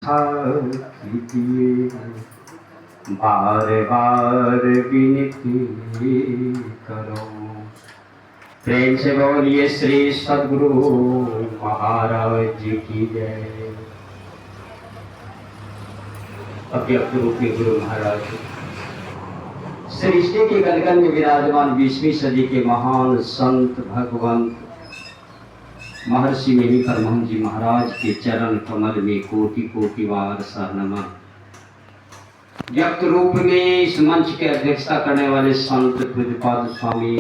निष्ठा कीजिए, बार बार विनती करो। प्रेम से बोलिए श्री सद्गुरु महाराज जी की जय। अव्यक्त रूपी गुरु महाराज सृष्टि के गलगल में विराजमान 20वीं सदी के महान संत भगवंत महर्षि मेरी परमहंस जी महाराज के चरण कमल में कोटि कोटि बार शरणमा। व्यक्त रूप में इस मंच के अध्यक्षता करने वाले संत पूज्यपाद स्वामी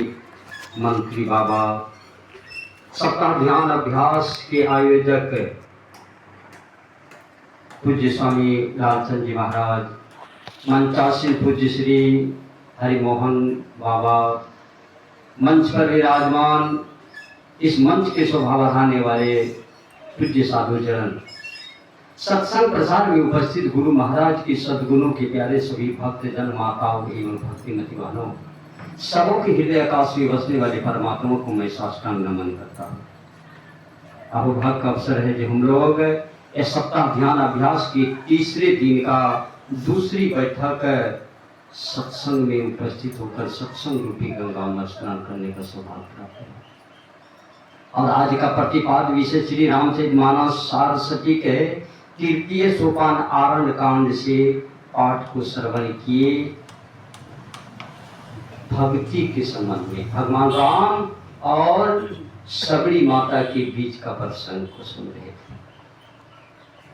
मंत्री बाबा, सप्ताह ध्यान अभ्यास के आयोजक पूज्य स्वामी लालचंद जी महाराज, मंचासीन पूज्य श्री हरिमोहन बाबा, मंच पर विराजमान इस मंच के शोभा बढ़ाने वाले पूज्य साधुजन, सत्संग प्रसार में उपस्थित गुरु महाराज की सद्गुणों के प्यारे सभी भक्तजन, माताओं एवं भक्तिमती वालों, सबों के हृदय आकाश में बसने वाले परमात्मा को मैं साष्टांग नमन करता हूँ। अहोभाग का अवसर है जो हम लोग इस सप्ताह ध्यान अभ्यास के तीसरे दिन का दूसरी बैठक सत्संग में उपस्थित होकर सत्संग रूपी गंगा में स्नान करने का सौभाग्य प्राप्त है। और आज का प्रतिपाद विषय श्री रामचरित मानस सारस्वती के तृतीय सोपान आरण्य कांड से पाठ को श्रवण किए। भक्ति के संबंध में भगवान राम और सबरी माता के बीच का प्रसंग को सुन रहे थे।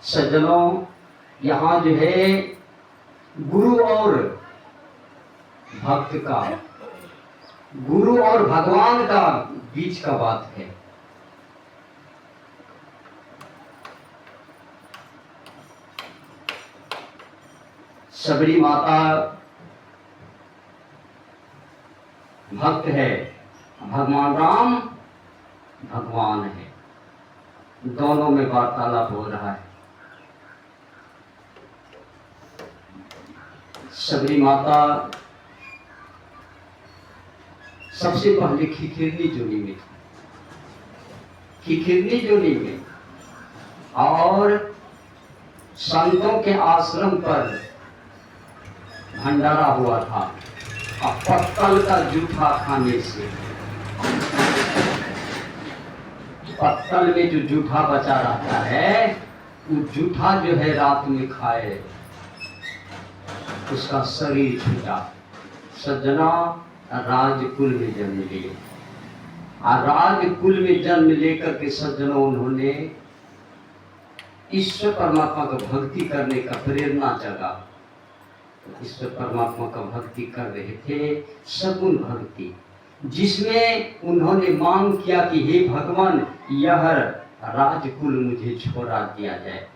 सज्जनों, यहाँ जो है गुरु और भक्त का, गुरु और भगवान का बीच का बात है। सबरी माता भक्त है, भगवान राम भगवान है, दोनों में वार्तालाप हो रहा है। सबरी माता सबसे पहले खिखिरनी जोनी में थी, खिखिरनी जोनी में, और संतों के आश्रम पर भंडारा हुआ था। और पत्तल का जूठा खाने से, पत्तल में जो जूठा बचा रहता है, वो जूठा जो है रात में खाए, उसका शरीर छूटा। सज्जना, राजकुल में जन्म लिए, और राजकुल में जन्म लेकर के सज्जनों उन्होंने ईश्वर परमात्मा का भक्ति करने का प्रेरणा जगा। ईश्वर परमात्मा का भक्ति कर रहे थे, सगुण भक्ति, जिसमें उन्होंने मांग किया कि हे भगवान, यह राजकुल मुझे छोड़ा दिया जाए,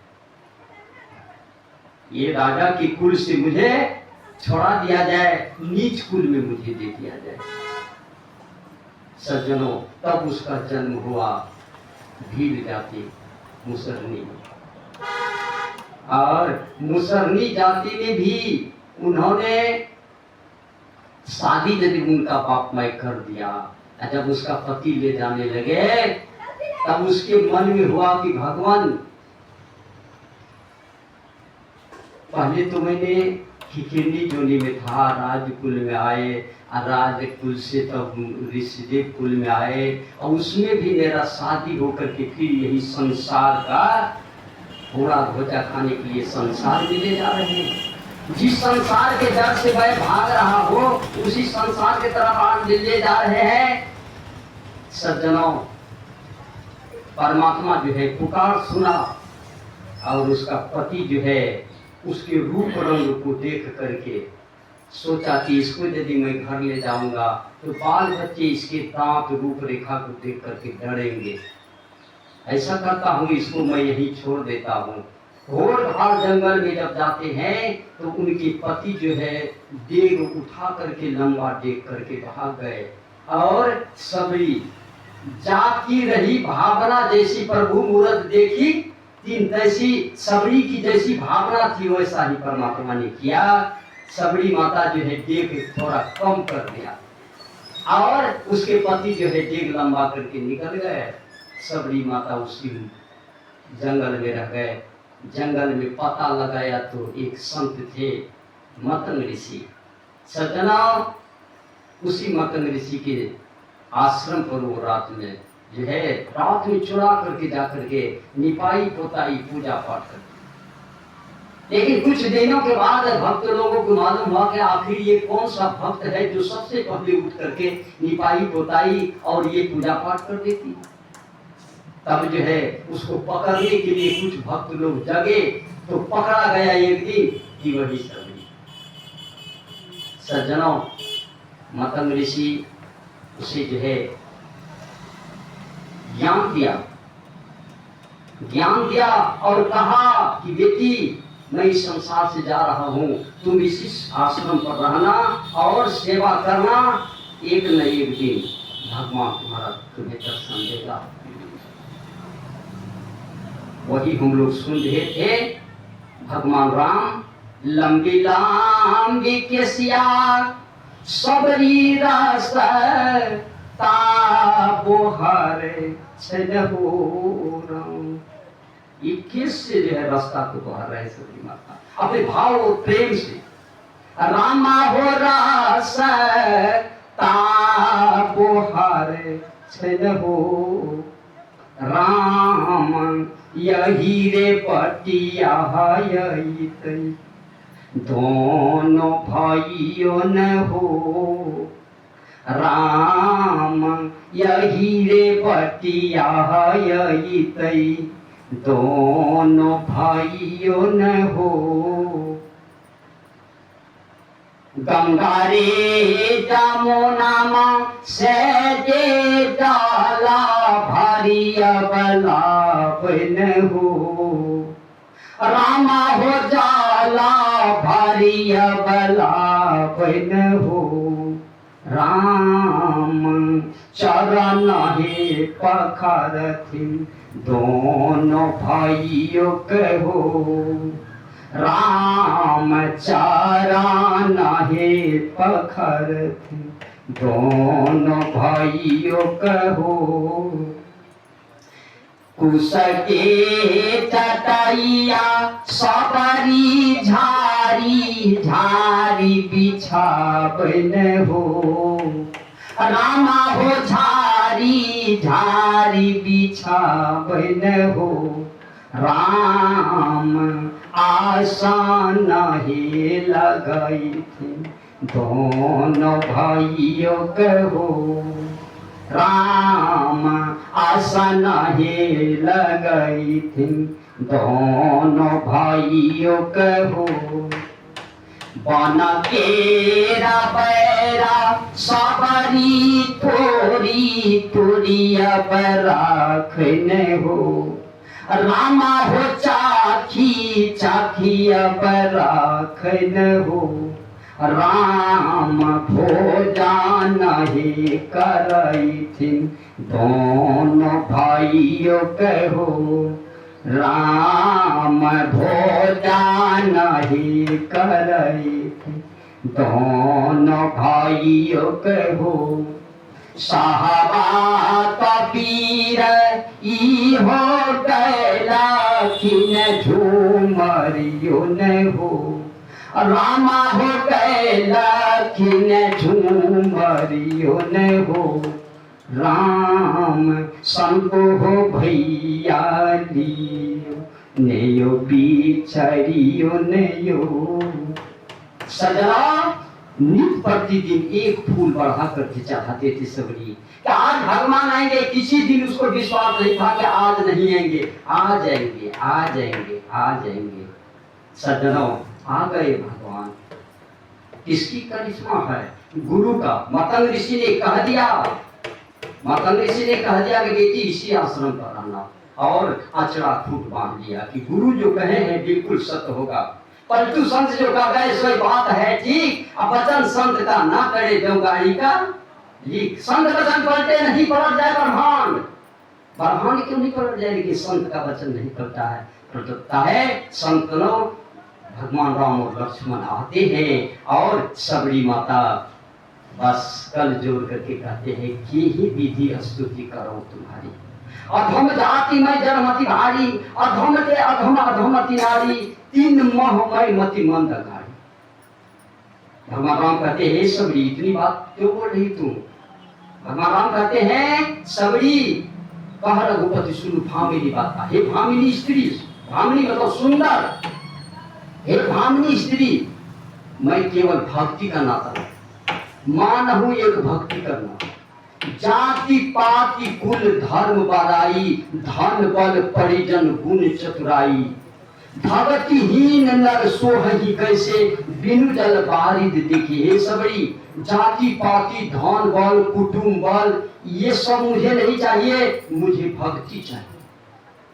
ये राजा की कुल से मुझे छोड़ा दिया जाए, नीच कुल में मुझे दे दिया जाए। सज्जनों, तब उसका जन्म हुआ भील जाति मुसरनी में, और मुसरनी जाति में भी उन्होंने शादी यदि उनका बाप माई कर दिया। जब उसका पति ले जाने लगे, तब उसके मन में हुआ कि भगवान, पहले तो मैंने खिखिरनी जोनी में था, राजकुल में आए, और राजकुल से तब ऋषिदेव कुल में आए, और उसमें भी मेरा शादी होकर के फिर यही संसार का घोड़ा धोचा खाने के लिए संसार में ले जा रहे हैं। जिस संसार के डर से मैं भाग रहा हूँ, उसी संसार की तरफ आज ले जा रहे हैं। सज्जनों, परमात्मा जो है पुकार सुना, और उसका पति जो है उसके रूप रंग को देख करके सोचा कि इसको यदि मैं घर ले जाऊंगा तो बाल बच्चे इसके दांत रूप रेखा को देख करके डरेंगे। ऐसा करता हूँ, इसको मैं यहीं छोड़ देता हूँ। घोर घाट जंगल में जब जाते हैं तो उनके पति जो है देग उठा करके, लंबा देख करके भाग गए, और सबरी जाती रही भावना जैसी प्रभु मूर्त देखी, तीन तैसी सबरी की जैसी भावना थी वैसा ही परमात्मा ने किया। सबरी माता जो है देग थोड़ा कम कर दिया, और उसके पति जो है देग लंबा करके निकल गए। सबरी माता उसी जंगल में रह गए। जंगल में पता लगाया तो एक संत थे मतंग ऋषि। सज्जना, उसी मतंग ऋषि के आश्रम पर वो रात में जो है रात में चुरा करके जाकर के निपाई पोताई पूजा पाठ करते। लेकिन कुछ दिनों के बाद भक्त लोगों को मालूम हुआ कि आखिर ये कौन सा भक्त है जो सबसे पहले उठ करके निपाई पोताई और ये पूजा पाठ कर देती। तब जो है उसको पकड़ने के लिए कुछ भक्त लोग जगे तो पकड़ा गया एक दिन कि वही सबरी। सज्जनों, मतंग ऋषि उसे जो है ज्ञान दिया और कहा कि बेटी, मैं इस संसार से जा रहा हूँ, तुम इस आश्रम पर रहना और सेवा करना, एक न एक दिन भगवान तुम्हारा तुम्हें दर्शन देगा। वही हम लोग सुन रहे थे, भगवान राम लंबी लंबी केसिया सबरी रस ताबोहर ये किससे जो है रास्ता को बहा रहे सबरी माता अपने भाव और प्रेम से। रामा हो रस ताबोहर हो राम यही रे पटिया दोनों भाइयों न हो राम यही रे पटिया दोनों भाइयों न हो। गंगा रे जमुना से जे डाला भारी बलाप न हो रामा हो जाला भारी बलाप न हो राम चरण हे पखरथि दोनों भाइयों कहो राम चरण हे पखरथि दोनों भाइयों कहो कुश के चटाइया सबरी झारी झारी बिछावन हो रामा हो झारी झारी बिछावन हो राम आसान हे लगाई थी दोनों भाइयों कहो राम आसन हे लगाई थी दोनों भाइयों कहो बन केरा बैरा सबरी थोड़ी तुरिया राखन हो रामा हो चाखी चाखी अब राखन हो राम भोजन हे करई थी दोनों भाइयों कहो राम भोजन हे करई थी दोनों भाइयों कहो साहबा कबीर ई हो गैला किन झूमरियो न हो रामा हो गैला किन झूमरियो न हो राम संको हो भैया लियो नेयो बिछड़ियो नेयो। सजना नित प्रतिदिन एक फूल बढ़ा करके चढ़ाते थे सबरी कि आज भगवान आएंगे। किसी दिन उसको विश्वास नहीं था कि आज नहीं आएंगे, आ जाएंगे आ जाएंगे आ जाएंगे। सज्जनों, आ गए भगवान। किसकी करिश्मा है? गुरु का। मतंग ऋषि ने कह दिया, मतंग ऋषि ने कह दिया कि बेटी इसी आश्रम पर रहना और अचड़ा खूट बांध लिया कि गुरु जो कहे हैं बिल्कुल सत्य होगा। पलटू संत जो कह गए सही बात है ठीक, अब वचन संत का ना करे जो गाड़ी का लीक। संत वचन पलटे नहीं पलट जाए ब्रह्मांड। ब्रह्मांड क्यों नहीं पलट जाए? लेकिन संत का वचन नहीं पलटा है, पलटता है। संत लोग भगवान राम और लक्ष्मण आते हैं और सबरी माता बस कल जोड़ करके कहते हैं कि ही विधि स्तुति करो तुम्हारी। अधम जाति में जन्मति भारी, अधम के अधम अधमति नारी, तीन मोह में मति मंद गाड़ी। भगवान राम कहते हैं सबरी इतनी बात क्यों बोल रही तू? भगवान राम कहते हैं सबरी कह रघुपति सुन भामिनी बात का। हे भामिनी स्त्री, भामिनी मतलब सुंदर, हे भामिनी स्त्री, मैं केवल भक्ति का नाता मान हूं, एक भक्ति करना। जाति पाति कुल धर्म बड़ाई, धन बल परिजन गुण चतुराई, भगतिहीन नर सोहहि कैसे, बिनु जल बारिद देखी। हे सबरी, जाति पाति धन बल कुटुंब बल ये सब मुझे नहीं चाहिए, मुझे भक्ति चाहिए।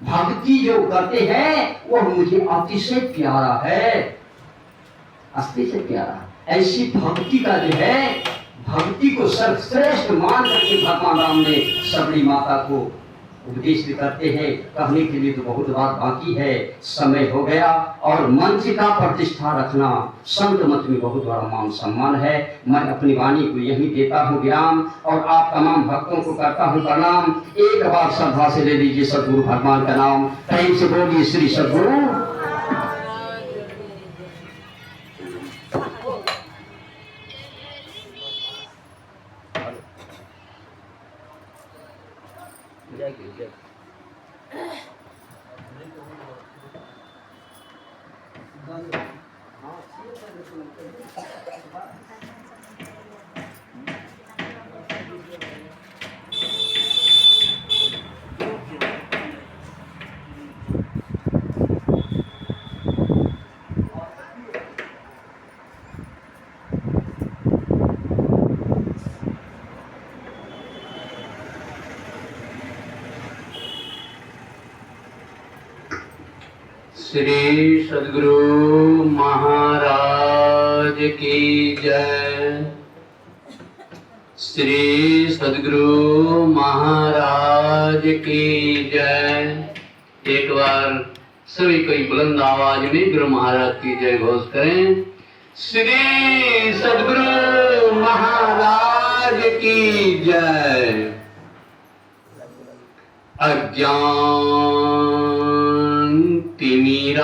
भक्ति जो करते हैं वो मुझे अतिशय प्यारा है, अतिशय प्यारा। ऐसी भक्ति का जो है, भक्ति को सर्वश्रेष्ठ मान करके भगवान राम ने सबरी माता को उपदेश करते हैं। कहने के लिए तो बहुत बात बाकी है, समय हो गया। और मंच का प्रतिष्ठा रखना संत मत में बहुत बड़ा मान सम्मान है। मैं अपनी वाणी को यही देता हूँ विराम, और आप तमाम भक्तों को करता हूँ प्रणाम। एक बार श्रद्धा से ले लीजिए सदगुरु भगवान का नाम, प्रेम से बोलिए श्री सदगुरु। श्री सद्गुरु महाराज की जय। श्री सद्गुरु महाराज की जय। एक बार सभी कोई बुलंद आवाज में गुरु महाराज की जय घोष करें। श्री सद्गुरु महाराज की जय। अज्ञान तिमिरान्धस्य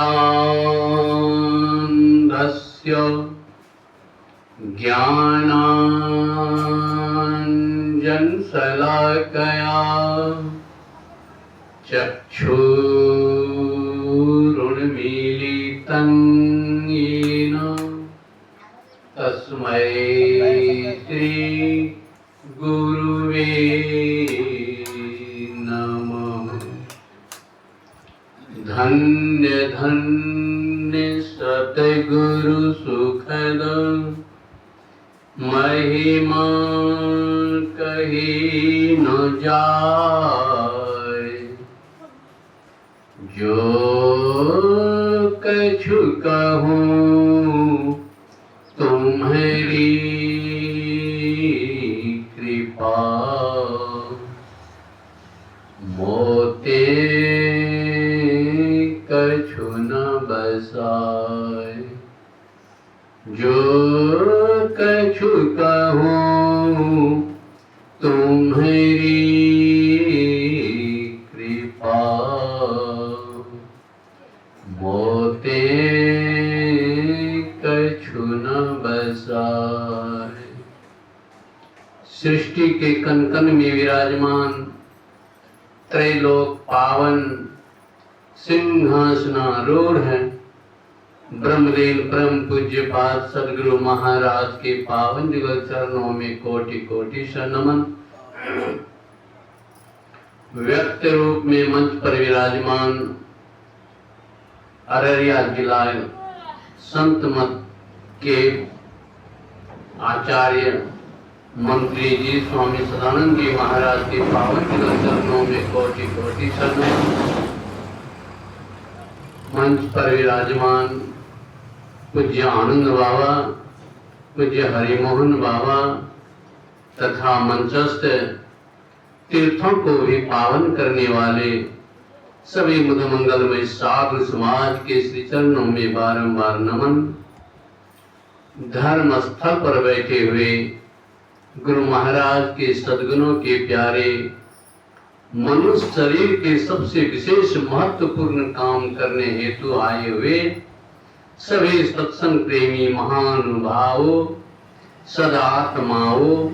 ज्ञानाञ्जनशलाकया चक्षुरुन्मीलितं येन तस्मै श्री गुरुवे धन्य धन्य सतगुरु सुखद महिमा कही न जाय। जो कछु कहूँ तुम्हारी कृपा, मोते कछु न बसाए। जो कछु कहूँ तुम्हारी कृपा, मोते कछु न बसाए। सृष्टि के कण कण में विराजमान त्रैलोक पावन सिंहासनारूढ़ है ब्रह्मदेव परम पूज्य पाद सदगुरु महाराज के पावन जुगल चरणों में कोटि कोटि शरणमन। व्यक्त रूप में मंच पर विराजमान अररिया जिला संत मत के आचार्य मंत्री जी स्वामी सदानंद जी महाराज के पावन जुगल चरणों में कोटि कोटि शरणमन। मंच पर विराजमान पूज्य आनंद बाबा, पूज्य हरिमोहन बाबा तथा मंचस्थ तीर्थों को भी पावन करने वाले सभी मुद मंगलमय साधु समाज के श्री चरणों में बारंबार नमन। धर्म स्थल पर बैठे हुए गुरु महाराज के सद्गुणों के प्यारे मनुष्य शरीर के सबसे विशेष महत्वपूर्ण काम करने हेतु आए हुए सभी सत्संग प्रेमी महानुभावों, सदात्माओं,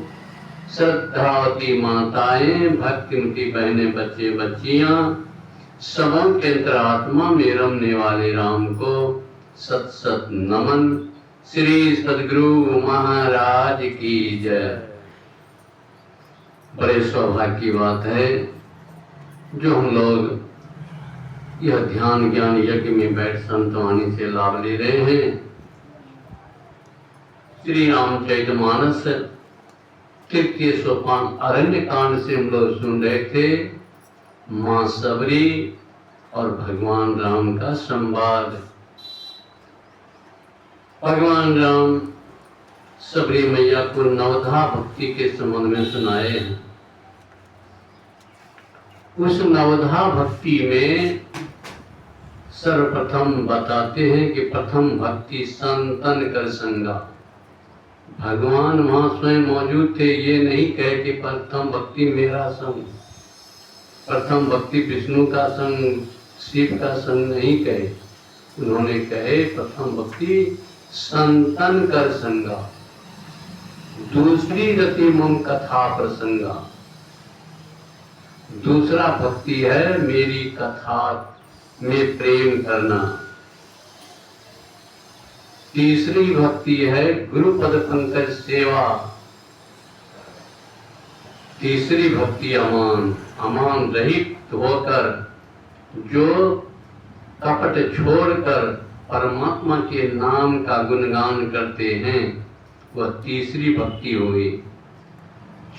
श्रद्धावती माताएं, भक्तिमती बहनें, बच्चे बच्चियां, सबों के अंतरात्मा में रमने वाले राम को सत सत नमन। श्री सद्गुरु महाराज की जय। बड़े सौभाग्य की बात है जो हम लोग यह ध्यान ज्ञान यज्ञ में बैठ संतवाणी से लाभ ले रहे हैं। श्री रामचरितमानस तृतीय सोपान अरण्य कांड से हम लोग सुन रहे थे मां सबरी और भगवान राम का संवाद। भगवान राम सबरी मैया को नवधा भक्ति के संबंध में सुनाए हैं। उस नवधा भक्ति में सर्वप्रथम बताते हैं कि प्रथम भक्ति संतन कर संगा। भगवान वहां स्वयं मौजूद थे, ये नहीं कहे कि प्रथम भक्ति मेरा संग, प्रथम भक्ति विष्णु का संग, शिव का संग नहीं कहे। उन्होंने कहे प्रथम भक्ति संतन कर संगा, दूसरी रति मम कथा प्रसंगा। दूसरा भक्ति है मेरी कथा में प्रेम करना। तीसरी भक्ति है गुरु पद पंकज सेवा। तीसरी भक्ति अमान रहित होकर जो कपट छोड़कर परमात्मा के नाम का गुणगान करते हैं, वह तीसरी भक्ति हुई।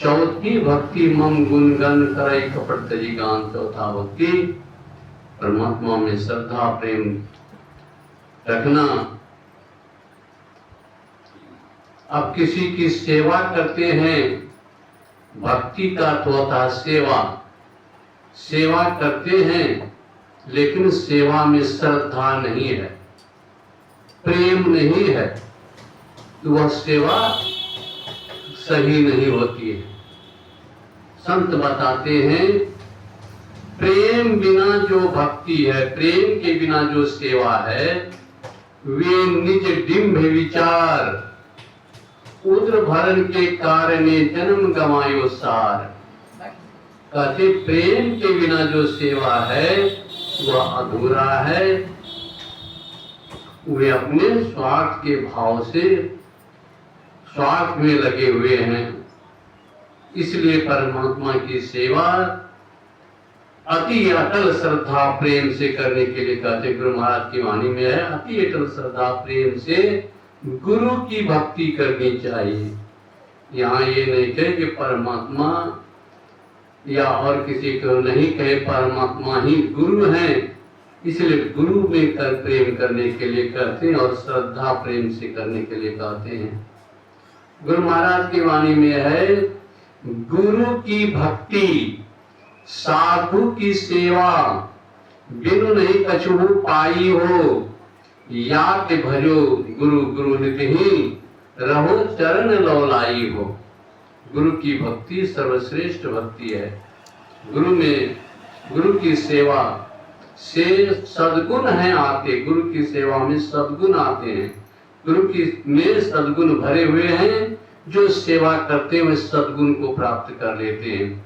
चौथी भक्ति मम गुणगान करई कपट तजी गान। चौथा भक्ति परमात्मा में श्रद्धा प्रेम रखना। अब किसी की सेवा करते हैं, भक्ति का तो होता है सेवा। सेवा करते हैं लेकिन सेवा में श्रद्धा नहीं है, प्रेम नहीं है, तो वह सेवा सही नहीं होती है। संत बताते हैं प्रेम बिना जो भक्ति है, प्रेम के बिना जो सेवा है, वे निज डिंभ विचार उद्र भरण के कारणे जन्म गवायो सार। कहते प्रेम के बिना जो सेवा है वह अधूरा है। वे अपने स्वार्थ के भाव से स्वार्थ में लगे हुए हैं। इसलिए परमात्मा की सेवा अति अटल श्रद्धा प्रेम से करने के लिए कहते गुरु महाराज की वाणी में है, अति अटल श्रद्धा प्रेम से गुरु की भक्ति करनी चाहिए। यहाँ ये नहीं कहे कि परमात्मा या और किसी को नहीं कहे, परमात्मा ही गुरु हैं, इसलिए गुरु में कर प्रेम करने के लिए कहते हैं और श्रद्धा प्रेम से करने के लिए कहते हैं। गुरु महाराज की वाणी में है गुरु की भक्ति साधु की सेवा बिनु नहीं कछुहु पाई हो। या के भजो गुरु गुरु नित ही रहो चरण लौलाई हो। गुरु की भक्ति सर्वश्रेष्ठ भक्ति है। गुरु में गुरु की सेवा से सद्गुण है आते, गुरु की सेवा में सद्गुण आते हैं। गुरु की में सद्गुण भरे हुए हैं, जो सेवा करते हुए सद्गुण को प्राप्त कर लेते हैं।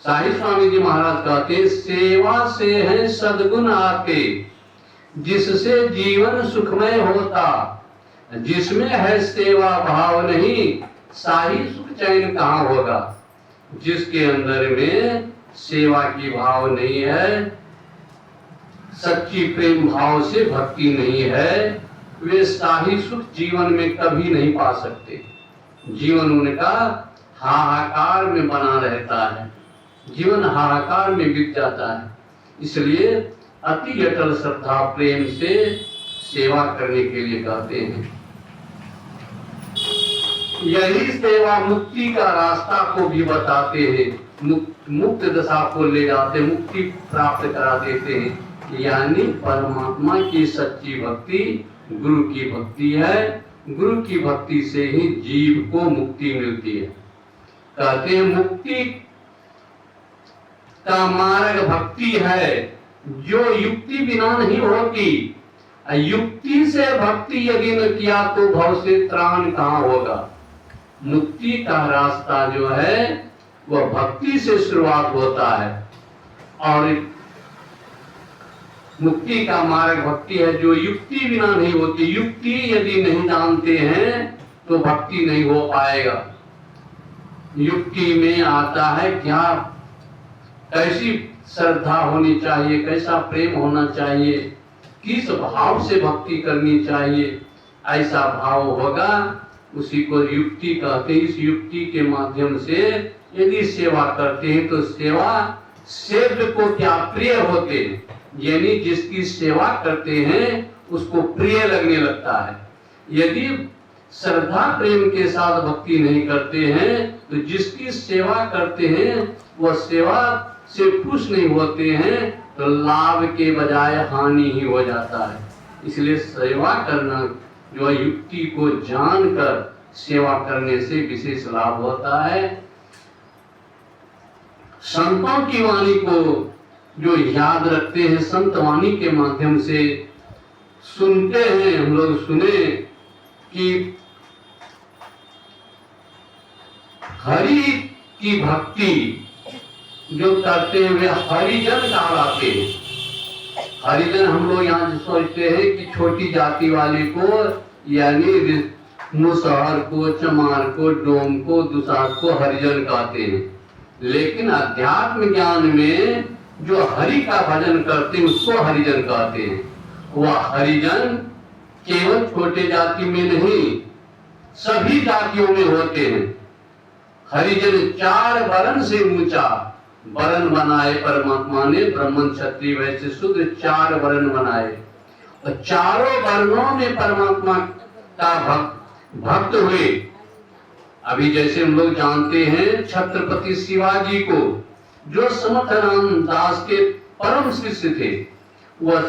साहिब स्वामी जी महाराज कहते हैं सेवा से है सद्गुण आते, जिससे जीवन सुखमय होता। जिसमें है सेवा भाव नहीं, साही सुख चैन कहाँ होगा। जिसके अंदर में सेवा की भाव नहीं है, सच्ची प्रेम भाव से भक्ति नहीं है, वे शाही सुख जीवन में कभी नहीं पा सकते। जीवन उनका हाहाकार में बना रहता है, जीवन हाहाकार में बीत जाता है। इसलिए अति अटल श्रद्धा प्रेम से सेवा करने के लिए कहते हैं। यही सेवा मुक्ति का रास्ता को भी बताते हैं, मुक्त दशा को ले जाते, मुक्ति प्राप्त करा देते हैं। यानी परमात्मा की सच्ची भक्ति गुरु की भक्ति है। गुरु की भक्ति से ही जीव को मुक्ति मिलती है। कहते हैं मुक्ति का मार्ग भक्ति है, जो युक्ति बिना नहीं होती। युक्ति से भक्ति यदि न किया तो भव से त्राण कहाँ होगा। मुक्ति का रास्ता जो है वह भक्ति से शुरुआत होता है, और मुक्ति का मार्ग भक्ति है जो युक्ति बिना नहीं होती। युक्ति यदि नहीं जानते हैं तो भक्ति नहीं हो पाएगा। युक्ति में आता है क्या, कैसी श्रद्धा होनी चाहिए, कैसा प्रेम होना चाहिए, किस भाव से भक्ति करनी चाहिए, ऐसा भाव होगा, उसी को युक्ति कहते हैं। इस युक्ति के माध्यम से यदि सेवा करते हैं तो सेवा सेव्य को क्या प्रिय होते हैं, यानी जिसकी सेवा करते हैं उसको प्रिय लगने लगता है। यदि श्रद्धा प्रेम के साथ भक्ति नहीं करते हैं तो जिसकी सेवा करते हैं वह सेवा से खुश नहीं होते हैं, तो लाभ के बजाय हानि ही हो जाता है। इसलिए सेवा करना जो है युक्ति को जानकर सेवा करने से विशेष लाभ होता है। संतों की वाणी को जो याद रखते हैं, संत वाणी के माध्यम से सुनते हैं। हम लोग सुने कि हरि की भक्ति जो करते हैं वे हरिजन कहलाते हैं। हरिजन हम लोग यहाँ सोचते हैं कि छोटी जाति वाले को, यानी मुसहर को, चमार को, डोम को, दुसाध को हरिजन कहते हैं। लेकिन अध्यात्म ज्ञान में जो हरि का भजन करते हैं उसको हरिजन कहते हैं। वह हरिजन केवल छोटे जाति में नहीं, सभी जातियों में होते हैं। हरिजन 4 वर्ण से ऊंचा वर्ण बनाए परमात्मा ने, ब्राह्मण क्षत्रिय वैश्य शूद्र 4 वर्ण बनाए, और चारों वर्णों में परमात्मा का भक्त हुए। अभी जैसे हम लोग जानते हैं छत्रपति शिवाजी को, जो समर्थ रामदास के परम शिष्य थे, वह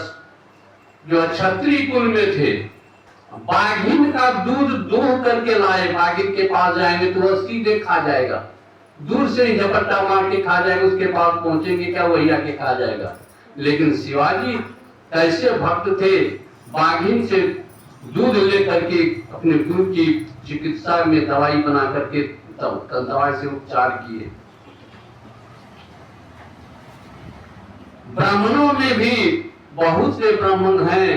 जो क्षत्रिय कुल में थे, बाघिन का दूध दूह करके लाए। बाघिन के पास जाएंगे तो वह सीधे खा जाएगा, दूर से ही झपट्टा मार के खा जाएगा, उसके पास पहुंचेंगे क्या वही आके खा जाएगा। लेकिन शिवाजी कैसे भक्त थे, बाघिन से दूध लेकर के अपने गुरु की चिकित्सा में दवाई बना करके दवाई से उपचार किए। ब्राह्मणों में भी बहुत से ब्राह्मण हैं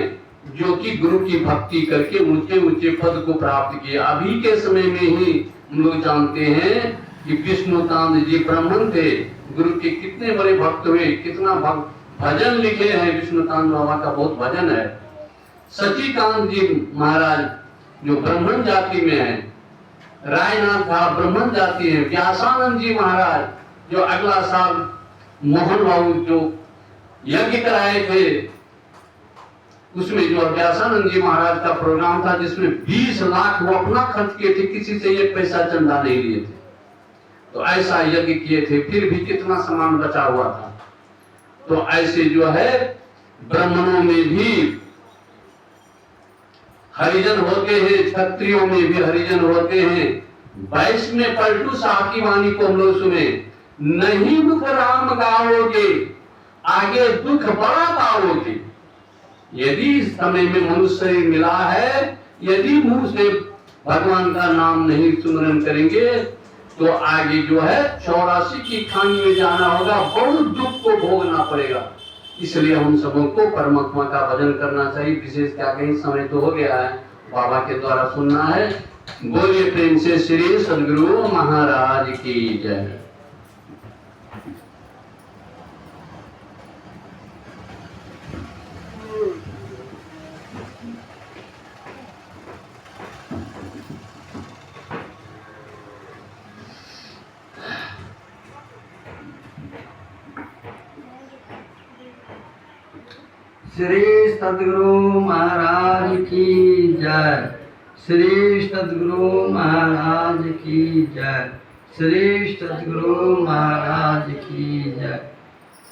जो कि गुरु की भक्ति करके ऊंचे ऊंचे पद को प्राप्त किए। अभी के समय में ही हम लोग जानते हैं कि विष्णुकांत जी ब्राह्मण थे, गुरु के कितने बड़े भक्त हुए, कितना भजन लिखे हैं। विष्णुकांत बाबा का बहुत भजन है। सचिकांत जी महाराज जो ब्राह्मण जाति में है, रायनाथ था ब्राह्मण जाति है। व्यासानंद जी महाराज जो अगला साल मोहन बाबू जो यज्ञ कराए थे, उसमें जो व्यासानंद जी महाराज का प्रोग्राम था जिसमें 20 लाख वो अपना खर्च किए थे, किसी से 1 पैसा चंदा नहीं लिए थे। तो ऐसा यज्ञ किए थे, फिर भी कितना सामान बचा हुआ था। तो ऐसे जो है ब्राह्मणों में भी हरिजन होते हैं, क्षत्रियों में भी हरिजन होते हैं। वैश्य में पलटू साहब की वाणी को हम लोग सुने, नहीं दुख राम गाओगे, आगे दुख बड़ा पाओगे। यदि इस समय में मनुष्य मिला है, यदि मुंह से भगवान का नाम नहीं सुमरन करेंगे तो आगे जो है 84 की खानी में जाना होगा, बहुत दुख को भोगना पड़ेगा। इसलिए हम सबों को परमात्मा का भजन करना चाहिए। विशेष क्या कहीं समय तो हो गया है, बाबा के द्वारा सुनना है। बोलिए प्रेम से श्री सदगुरु महाराज की जय। श्री सद्गुरु महाराज की जय। श्री सद्गुरु महाराज की जय। श्री सद्गुरु महाराज की जय।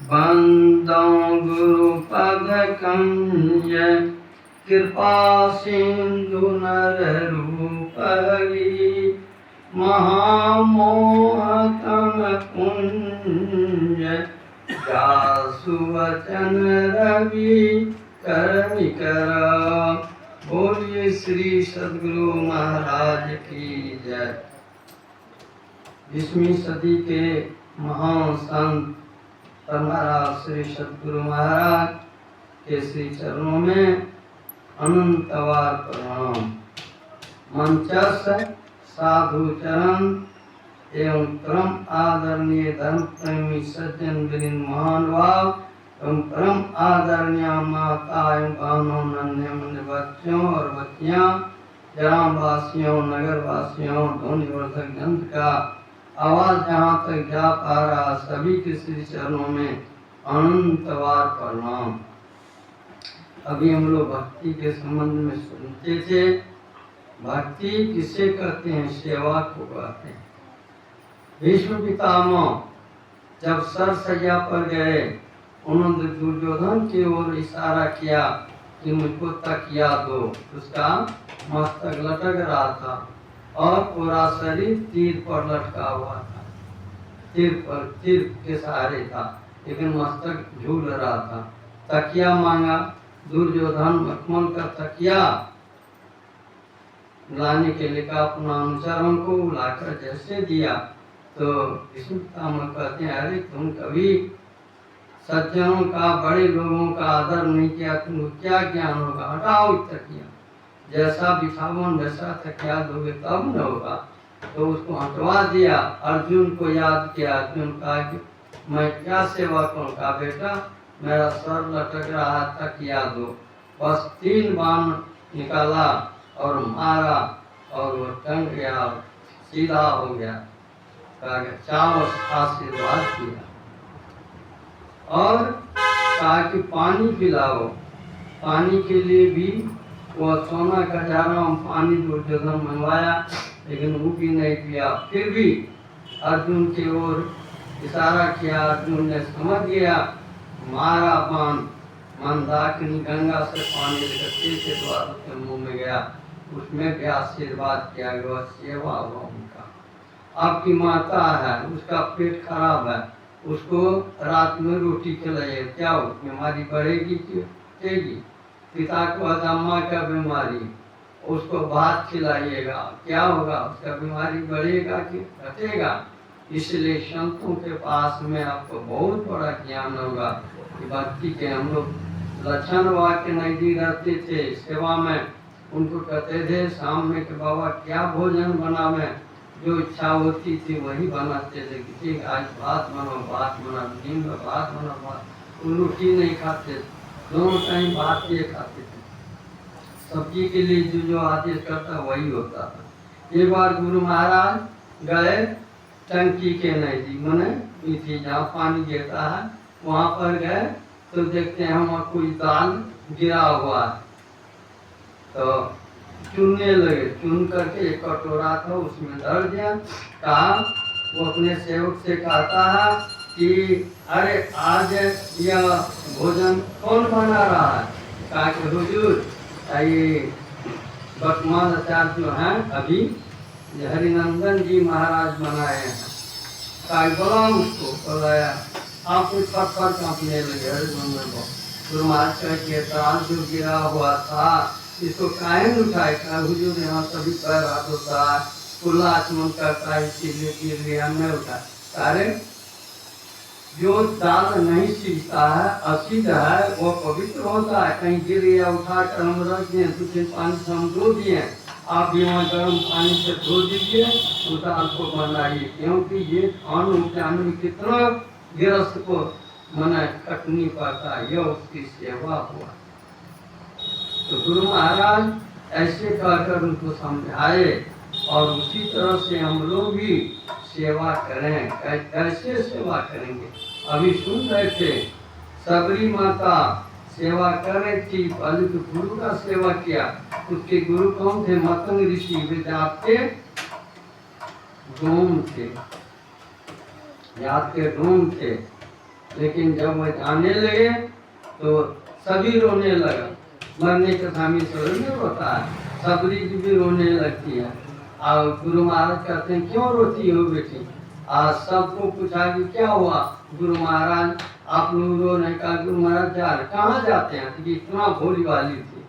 बंदो गुरु पद कंज, कृपा सिंधु नर रूप हरि, महामोह तम पुंज, जासु वचन रवि करनि कर। बोलिए श्री सद्गुरु महाराज की जय। 20वीं सदी के महान संत हमारा श्री सद्गुरु महाराज के श्री चरणों में अनंतवार प्रणाम। मंचस्थ साधु चरण एवं परम आदरणीय धर्म प्रेमी सज्जन वृंद महानुभाव एवं परम आदरणीय माता एवं बहनों, नन्हे मुन्ने बच्चों और बच्चियां, ग्रामवासियों, नगरवासियों, ध्वनिवर्धक यंत्र का आवाज जहाँ तक जा पा रहा सभी के श्री चरणों में अनंतवार प्रणाम। अभी हम लोग भक्ति के संबंध में सुनते थे। भक्ति किसे कहते हैं? सेवा को कहते हैं। भीष्म पितामह जब सरसैया पर गए, उन्होंने दुर्योधन की ओर इशारा किया कि मुझको तकिया दो। उसका मस्तक लटक रहा था और पूरा शरीर तीर पर लटका हुआ था। तीर के सहारे था, लेकिन मस्तक झूल रहा था। तकिया मांगा, दुर्योधन मखमल का तकिया लाने के लिए कहा, अपना अनुचरों को बुलाकर जैसे दिया तो भीष्म पितामह कहते हैं, अरे तुम कभी सज्जनों का, बड़े लोगों का आदर नहीं किया, तुमको क्या ज्ञान होगा? हटाओ तकिया। जैसा बिछावन वैसा तकिया दोगे तब न होगा। तो उसको हटवा दिया। अर्जुन को याद किया। अर्जुन कहा कि मैं क्या सेवा करूँ? कहा बेटा मेरा सर लटक रहा है, तकिया दो। बस 3 बाण निकाला और मारा और वो टंग गया, सीधा हो गया। कहा चारों आशीर्वाद किया और कहा कि पानी पिलाओ। पानी के लिए भी वो सोना का जारा पानी दुर्योधन मंगवाया, लेकिन वो भी नहीं पिया। फिर भी अर्जुन की ओर इशारा किया। अर्जुन ने समझ गया, मारा बाण। मंदाकिनी गंगा से पानी लेकर के द्वार उसके मुंह में गया। उसमें भी आशीर्वाद किया गया, सेवा हुआ उनका। आपकी माता है, उसका पेट खराब है, उसको रात में रोटी खिलाइए, क्या हो बीमारी बढ़ेगी कि घटेगी? पिता को अदम्मा का बीमारी, उसको भात खिलाइएगा, क्या होगा? उसका बीमारी बढ़ेगा कि घटेगा? इसलिए संतों के पास में आपको बहुत बड़ा ज्ञान होगा कि भक्ति के। हम लोग लक्षण बाबा के नजदीक रहते थे सेवा में। उनको कहते थे शाम में कि बाबा क्या भोजन बनावे? जो इच्छा होती थी वही बनाते थे कि ठीक आज भात बना, दिन में भात बना, भात। वो रोटी नहीं खाते, दोनों टाइम भात ये खाते थे। सब्जी के लिए जो आदेश करता वही होता था। एक बार गुरु महाराज गए टंकी के नजदीक, मने मीठी जहाँ पानी गिरता है वहाँ पर गए तो देखते हैं वहाँ कोई दाल गिरा हुआ है। तो चुनने लगे, चुन करके एक कटोरा था उसमें धर दिया। कहा वो अपने सेवक से कहता है कि अरे आज यह भोजन कौन बना रहा है? कहा कि हुजूर ये वर्तमान आचार्य जो हैं अभी हरिनंदन जी महाराज बनाए हैं। कहा बोला उसको, बोलाया आप कुछ पत्थर कांपने लगे। हरिनंदन को गुरु महाराज के दाल जो गिरा हुआ था इसको काहे उठाए? कहा हुजूर यहाँ सभी पैर हाथ होता है, खुला आचमन करता है, इसीलिए गिर गया, मैं उठा। अरे जो दाल नहीं सीखता है, असिद्ध है, वो पवित्र होता है। कहीं गिर गया, उठा कर हम रख दिए, दूसरे पानी से हम धो दिए। आप भी वहाँ गर्म पानी से धो दीजिए, उस दाल को बनाइए, क्योंकि ये अन्न उपजाने में कितना गृहस्थ को मना कटनी पड़ता है, यह उसकी सेवा हुआ। तो गुरु महाराज ऐसे कहकर उनको समझाए और उसी तरह से हम लोग भी सेवा करें। कैसे सेवा करेंगे? अभी सुन रहे थे सबरी माता सेवा कर रही थी, पहले तो गुरु का सेवा किया। उसके गुरु कौन थे? मतंग ऋषि, वे जात के डोम थे, जात के डोम थे। लेकिन जब वो जाने लगे तो सभी रोने लगा। मरने के स्वामी स्वरूप में रोता है, सबरी जी भी रोने लगती है। और गुरु महाराज कहते हैं क्यों रोती हो बेटी? आज सबको पूछा कि क्या हुआ? गुरु महाराज आप लोगों ने कहा गुरु महाराज जा रहे, कहाँ जाते हैं? तो इतना भोली वाली थी,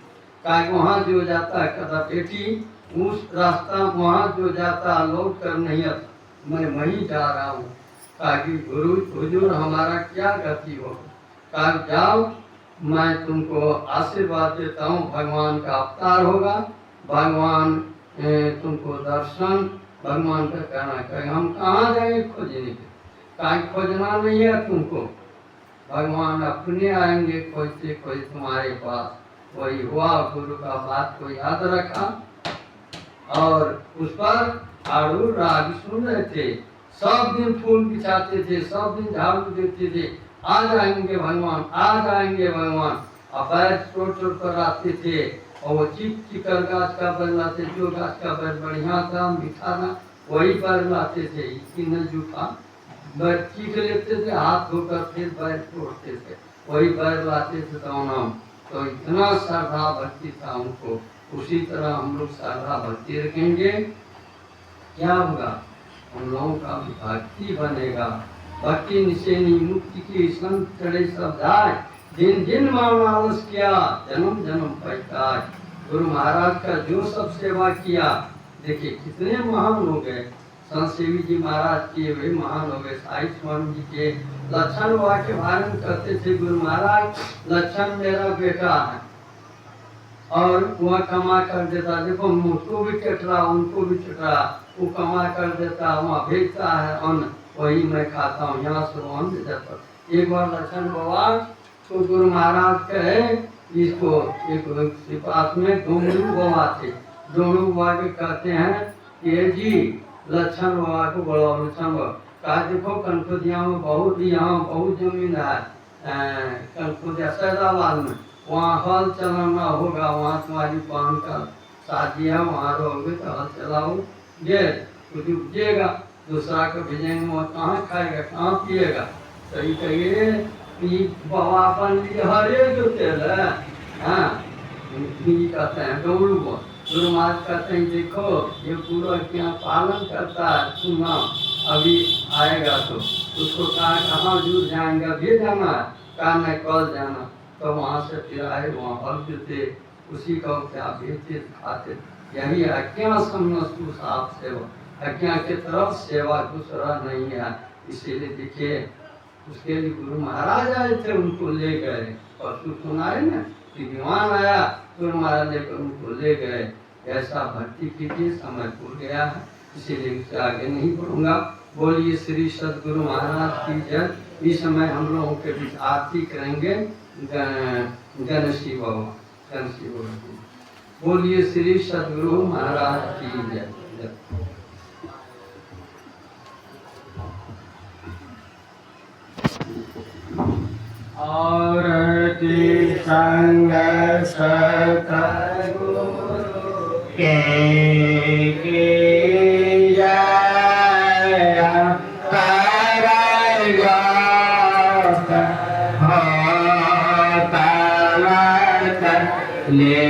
कहा वहाँ जो जाता है, कहता बेटी उस रास्ता वहाँ जो जाता लौट कर नहीं आता, मैं वहीं जा रहा हूँ। कहा कि गुरु हुजूर हमारा क्या गति हो? कहा जाओ, मैं तुमको आशीर्वाद देता हूँ, भगवान का अवतार होगा, भगवान तुमको दर्शन भगवान का करना कहेंगे। हम कहाँ जाएंगे खोजने के? कहीं खोजना नहीं है तुमको, भगवान अपने आएंगे खोजते खोज तुम्हारे पास। वही हुआ, गुरु का बात को याद रखा और उस पर आड़ू राग सुन रहे थे। सब दिन फूल बिछाते थे, सब दिन झाड़ू देते थे, आ जाएंगे भगवान, आ जाएंगे भगवान। अब पैर चोट पर आते थे और वो चिकर गाछ का बैल लाते, जो गाछ का बैल बढ़िया था मीठा था वही बैल लाते थे, इसकी न जूठा बैल चीख लेते थे, हाथ धोकर फिर बैल तोड़ते थे, वही बैल लाते थे। तो इतना श्रद्धा भक्ति था उनको। उसी तरह हम लोग श्रद्धा भक्ति रखेंगे, क्या होगा? हम लोगों का भी भक्ति बनेगा। भक्ति निशेनी मुक्ति की संत चढ़े सब जाए, दिन दिन मानस किया जन्म जन्म पैताय। गुरु महाराज का जो सब सेवा किया, देखिए कितने महान हो गए। संत सेवी जी महाराज के वे महान हो गए। साई स्वामी जी के लक्षण हुआ के बारे में कहते थे गुरु महाराज, लक्षण मेरा बेटा है और वह कमा कर देता, देखो मुझको भी चट रहा उनको भी चट रहा, वो कमा कर देता वहाँ भेजता है अन्न, वही मैं खाता हूँ, यहाँ से वो अन्न देता। एक बार लक्षण बाबा तो गुरु महाराज कहे इसको, एक पास में डोमरू बाबा थे, डोमरू बाबा के कहते हैं कि जी लक्षण बाबा को बोलो। लक्षण बाबा कहा देखो कनखुदिया में बहुत, यहाँ बहुत जमीन है, कनखुदिया सैदाबाद में, वहाँ हल चलाना होगा, वहाँ तुम्हारी बहन का शादी है, वहाँ रहोगे तो हल चलाओगे, कुछ उपजेगा, दूसरा को भेजेंगे वहाँ कहाँ खाएगा कहाँ पिएगा। सही कहिए बाबा अपन लिए हरे जो तेल है, हाँ कहते हैं डोमरू को। गुरु महाराज कहते हैं देखो ये पूरा क्या पालन करता है, सुना अभी आएगा तो उसको कहा कहाँ जुड़ जाएंगे, अभी जाना है, कहा मैं कल जाना। तो वहाँ से फिर आए, वहाँ हल देते, उसी को क्या बेचते खाते। यही अज्ञा समझ साफ सेवा, अज्ञा की तरफ सेवा दूसरा नहीं है। इसीलिए देखिए उसके लिए गुरु महाराज आए थे, उनको ले गए, परसों सुनाए ना कि विमान आया, गुरु महाराज लेकर उनको ले गए। ऐसा भक्ति कीजिए, समय भूल गया है इसीलिए उससे आगे नहीं बढ़ूंगा। बोलिए श्री सदगुरु महाराज की जय। इस समय हम लोगों के बीच आरती करेंगे गणेशी बाबा, गणेशी बाबा। बोलिए श्री सदगुरु महाराज की जय। और संग सतगुरु के जय कर ले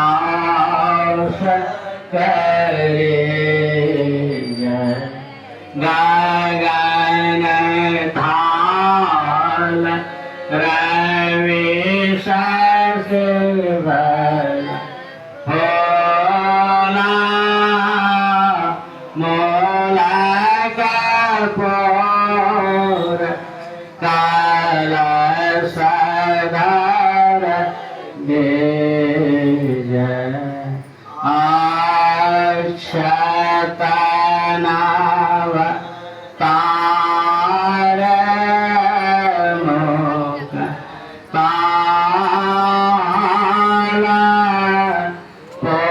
प्रकाश करे गगन थाल रवि शशिवर होला मोल कपूर कलश धर